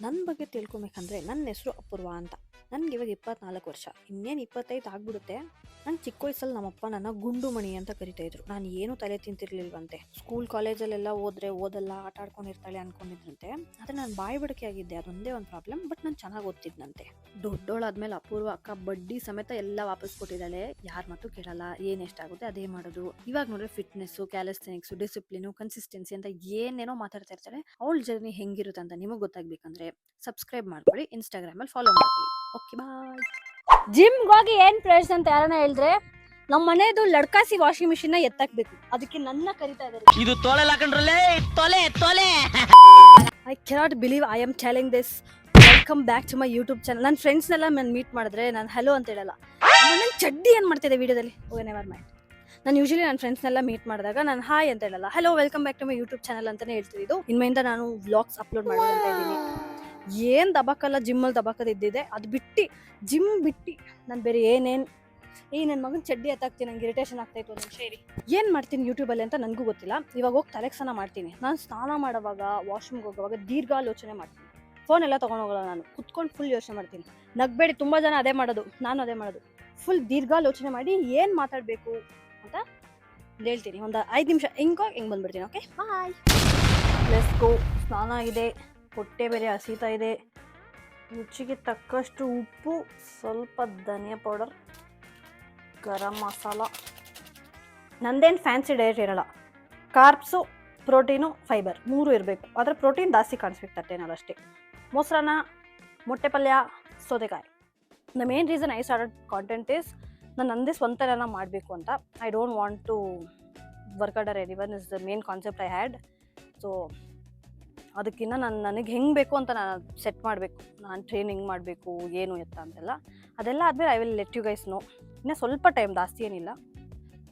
ನನ್ನ ಬಗ್ಗೆ ತಿಳ್ಕೊಬೇಕಂದ್ರೆ ನನ್ನ ಹೆಸರು ಅಪೂರ್ವ ಅಂತ. ನನಗೆ ಇವಾಗ 24 ವರ್ಷ. ಇನ್ನೇನು 25 ಆಗ್ಬಿಡುತ್ತೆ. ನಂಗೆ ಚಿಕ್ಕ ವಯಸ್ಸಲ್ಲಿ ನಮ್ಮಪ್ಪ ನನ್ನ ಗುಂಡುಮಣಿ ಅಂತ ಕರಿತಾಯಿದ್ರು. ನಾನು ಏನೂ ತಲೆ ತಿಂತಿರ್ಲಿಲ್ವಂತೆ. ಸ್ಕೂಲ್ ಕಾಲೇಜಲ್ಲೆಲ್ಲ ಹೋದ್ರೆ ಓದಲ್ಲ, ಆಟ ಆಡ್ಕೊಂಡಿರ್ತಾಳೆ ಅಂದ್ಕೊಂಡಿದ್ರಂತೆ. ಆದರೆ ನಾನು ಬಾಯಿ ಬಡಿಕೆ ಆಗಿದ್ದೆ, ಅದೊಂದೇ ಒಂದು ಪ್ರಾಬ್ಲಮ್. ಬಟ್ ನಾನು ಚೆನ್ನಾಗಿ ಓದ್ತಿದ್ನಂತೆ. ದೊಡ್ಡೋಳಾದ್ಮೇಲೆ ಅಪೂರ್ವ ಅಕ್ಕ ಬಡ್ಡಿ ಸಮೇತ ಎಲ್ಲ ವಾಪಸ್ ಕೊಟ್ಟಿದ್ದಾಳೆ. ಯಾರ ಮಾತು ಕೇಳಲ್ಲ, ಏನು ಎಷ್ಟಾಗುತ್ತೆ ಅದೇ ಮಾಡೋದು. ಇವಾಗ ನೋಡ್ರೆ ಫಿಟ್ನೆಸ್ಸು, ಕ್ಯಾಲಿಸ್ಥೆನಿಕ್ಸು, ಡಿಸಿಪ್ಲಿನು, ಕನ್ಸಿಸ್ಟೆನ್ಸಿ ಅಂತ ಏನೇನೋ ಮಾತಾಡ್ತಾ ಇರ್ತಾಳೆ. ಅವಳ ಜರ್ನಿ ಹೆಂಗಿರುತ್ತೆ ಅಂತ ನಿಮಗೆ ಗೊತ್ತಾಗಬೇಕಂದ್ರೆ ಸಬ್ಸ್ಕ್ರೈಬ್ ಮಾಡ್ಕೊಳ್ಳಿ, ಇನ್ಸ್ಟಾಗ್ರಾಮಲ್ಲಿ ಫಾಲೋ ಮಾಡ್ಕೊಳ್ಳಿ. Okay bye. ಜಿಮ್ಗೆ ಹೋಗಿ ಏನ್ ಪ್ರಯೋಜನ ಅಂತ ಯಾರನ್ನ ಹೇಳಿದ್ರೆ, ನಮ್ಮ ಮನೆದು ಲಡ್ಕಾಸಿ ವಾಷಿಂಗ್ ಮಿಷಿನ್ ನ ಎತ್ತಾಕ್ಬೇಕು, ಅದಕ್ಕೆ ನನ್ನ ಕರಿತಾ ಇದ್ದಾರೆ. ಇದು ತೊಲೆ ಹಾಕೊಂಡ್ರಲ್ಲೇ ತೊಲೆ ತೊಲೆ. I cannot believe I am telling this. Welcome back to my YouTube channel. ನನ್ನ ಫ್ರೆಂಡ್ಸ್ನೆಲ್ಲ ನಾನು ಮೀಟ್ ಮಾಡಿದ್ರೆ ನಾನು ಹಲೋ ಅಂತ ಹೇಳಲ್ಲ. ನನ್ನ ಚಡ್ಡಿ ಏನು ಮಾಡ್ತಿದ್ದೆ ವಿಡಿಯೋದಲ್ಲಿ, ಓ ನೆವರ್ ಮೈಂಡ್. ನಾನು ಯೂಶಲಿ ನನ್ನ ಫ್ರೆಂಡ್ಸ್ನೆಲ್ಲ ಮೀಟ್ ಮಾಡಿದಾಗ ನಾನು ಹಾಯ್ ಅಂತ ಹೇಳಲ್ಲ, hello welcome back to my YouTube channel ಅಂತಲೇ ಹೇಳ್ತಿದ್ದು. ಇನ್ಮೇಲಿಂದ ನಾನು ವ್ಲಾಗ್ಸ್ ಅಪ್ಲೋಡ್ ಮಾಡೋದು ಅಂತ ಇದ್ದೀನಿ. ಏನು ದಬಾಕಲ್ಲ, ಜಿಮ್ಮಲ್ಲಿ ದಬಾಕದಿದ್ದಿದೆ, ಅದು ಬಿಟ್ಟು ಜಿಮ್ ಬಿಟ್ಟು ನಾನು ಬೇರೆ ಏನೇನು ನನ್ನ ಮಗನ ಚಡ್ಡಿ ಎತ್ತಾಕ್ತೀನಿ. ನಂಗೆ ಇರಿಟೇಷನ್ ಆಗ್ತಾಯಿತ್ತು ಒಂದು ನಿಮಿಷ ಇರಿ. ಏನು ಮಾಡ್ತೀನಿ ಯೂಟ್ಯೂಬಲ್ಲಿ ಅಂತ ನನಗೂ ಗೊತ್ತಿಲ್ಲ. ಇವಾಗ ಹೋಗಿ ತಲೆಗೆ ಸ್ನಾನ ಮಾಡ್ತೀನಿ. ನಾನು ಸ್ನಾನ ಮಾಡೋವಾಗ, ವಾಶ್ರೂಮ್ಗೆ ಹೋಗೋವಾಗ ದೀರ್ಘಾಲೋಚನೆ ಮಾಡ್ತೀನಿ. ಫೋನ್ ಎಲ್ಲ ತೊಗೊಂಡೋಗಲ್ಲ, ನಾನು ಕುತ್ಕೊಂಡು ಫುಲ್ ಯೋಚನೆ ಮಾಡ್ತೀನಿ. ನಗಬೇಡಿ, ತುಂಬ ಜನ ಅದೇ ಮಾಡೋದು, ನಾನು ಅದೇ ಮಾಡೋದು. ಫುಲ್ ದೀರ್ಘಾಲೋಚನೆ ಮಾಡಿ ಏನು ಮಾತಾಡಬೇಕು ಅಂತ ಹೇಳ್ತೀನಿ. ಒಂದು 5 ನಿಮಿಷ ಹಿಂಗೆ ಬಂದ್ಬಿಡ್ತೀನಿ. Okay bye. Let's go. ಸ್ನಾನ ಆಗಿದೆ, ಹೊಟ್ಟೆ ಬೇರೆ ಹಸಿತಾ ಇದೆ. ರುಚಿಗೆ ತಕ್ಕಷ್ಟು ಉಪ್ಪು, ಸ್ವಲ್ಪ ಧನಿಯಾ ಪೌಡರ್, ಗರಂ ಮಸಾಲ. ನಂದೇನು ಫ್ಯಾನ್ಸಿ ಡಯಟ್ ಇರೋಲ್ಲ. ಕಾರ್ಬ್ಸು, ಪ್ರೋಟೀನು, ಫೈಬರ್ 3 ಇರಬೇಕು. ಆದರೆ ಪ್ರೋಟೀನ್ ಜಾಸ್ತಿ ಕಾಣಿಸ್ಬೇಕು ತಟ್ಟೆನಲ್ಲಿ ಅಷ್ಟೇ. ಮೊಸರನ್ನ, ಮೊಟ್ಟೆ ಪಲ್ಯ, ಸೌತೆಕಾಯಿ. The main reason I started content is ನಾನು ನಂದೇ ಸ್ವಂತ ಎಲ್ಲ ಮಾಡಬೇಕು ಅಂತ. I don't want to work under anyone is the main concept I had. So ಅದಕ್ಕಿಂತ ನನಗೆ ಹೆಂಗೆ ಬೇಕು ಅಂತ ನಾನು ಸೆಟ್ ಮಾಡಬೇಕು. ನಾನು ಟ್ರೈನಿಂಗ್ ಮಾಡಬೇಕು, ಏನು ಎತ್ತ ಅಂತೆಲ್ಲ. ಅದೆಲ್ಲ ಆದಮೇಲೆ I will let you guys know. ಇನ್ನೂ ಸ್ವಲ್ಪ ಟೈಮ್, ಜಾಸ್ತಿ ಏನಿಲ್ಲ.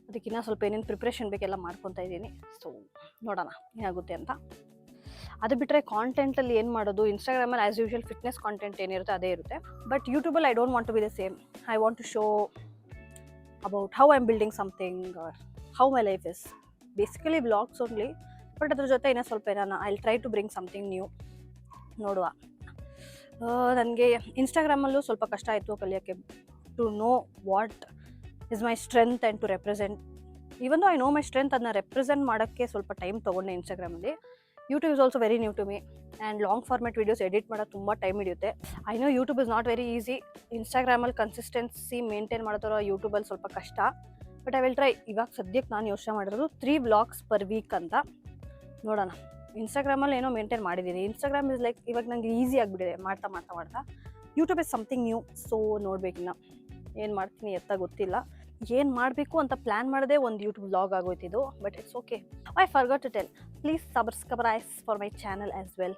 ಅದಕ್ಕಿನ್ನ ಸ್ವಲ್ಪ ಏನೇನು ಪ್ರಿಪ್ರೇಷನ್ ಬೇಕೆಲ್ಲ ಮಾಡ್ಕೊತಾ ಇದ್ದೀನಿ. ಸೊ ನೋಡೋಣ ಏನಾಗುತ್ತೆ ಅಂತ. ಅದು ಬಿಟ್ಟರೆ ಕಾಂಟೆಂಟಲ್ಲಿ ಏನು ಮಾಡೋದು, ಇನ್ಸ್ಟಾಗ್ರಾಮಲ್ಲಿ ಆ್ಯಸ್ ಯೂಶುವಲ್ ಫಿಟ್ನೆಸ್ ಕಾಂಟೆಂಟ್ ಏನಿರುತ್ತೆ ಅದೇ ಇರುತ್ತೆ. ಬಟ್ ಯೂಟ್ಯೂಬಲ್ಲಿ I don't want to be the same. I want to show about how I am building something or how my life is. Basically vlogs only. But ಅದ್ರ ಜೊತೆ ಇನ್ನೂ ಸ್ವಲ್ಪ ಏನಾನ I will try to bring something new. ನೋಡುವ. ನನಗೆ ಇನ್ಸ್ಟಾಗ್ರಾಮಲ್ಲೂ ಸ್ವಲ್ಪ ಕಷ್ಟ ಆಯಿತು ಕಲಿಯೋಕ್ಕೆ. To know what is my strength and to represent. Even though I know my strength, ಅದನ್ನ ರೆಪ್ರೆಸೆಂಟ್ ಮಾಡೋಕ್ಕೆ ಸ್ವಲ್ಪ ಟೈಮ್ ತೊಗೊಂಡೆ ಇನ್ಸ್ಟಾಗ್ರಾಮಲ್ಲಿ. YouTube is also very new to me. And long format videos edit ಮಾಡೋದು ತುಂಬ ಟೈಮ್ ಹಿಡಿಯುತ್ತೆ. I know YouTube is not very easy. ಇನ್ಸ್ಟಾಗ್ರಾಮಲ್ಲಿ consistency maintain ಮಾಡೋದ್ರ ಯೂಟ್ಯೂಬಲ್ಲಿ ಸ್ವಲ್ಪ ಕಷ್ಟ. But I will try. ಇವಾಗ ಸದ್ಯಕ್ಕೆ ನಾನು ಯೋಚನೆ ಮಾಡಿರೋದು 3 ವ್ಲಾಗ್ಸ್ ಪರ್ ವೀಕ್ ಅಂತ. ನೋಡೋಣ. ಇನ್ಸ್ಟಾಗ್ರಾಮಲ್ಲಿ ಏನೋ ಮೇಂಟೈನ್ ಮಾಡಿದ್ದೀನಿ. ಇನ್ಸ್ಟಾಗ್ರಾಮ್ ಇಸ್ ಲೈಕ್ ಇವಾಗ ನನಗೆ ಈಸಿ ಆಗಿಬಿಟ್ಟಿದೆ ಮಾಡ್ತಾ. YouTube is something new. So ನೋಡಬೇಕಿನ್ನ ಏನು ಮಾಡ್ತೀನಿ ಎತ್ತ ಗೊತ್ತಿಲ್ಲ. ಏನು ಮಾಡಬೇಕು ಅಂತ ಪ್ಲ್ಯಾನ್ ಮಾಡದೆ ಒಂದು ಯೂಟ್ಯೂಬ್ ವ್ಲಾಗ್ ಆಗೋಯ್ತಿದ್ದು. But it's okay. I forgot to tell, please subscribe for my channel as well.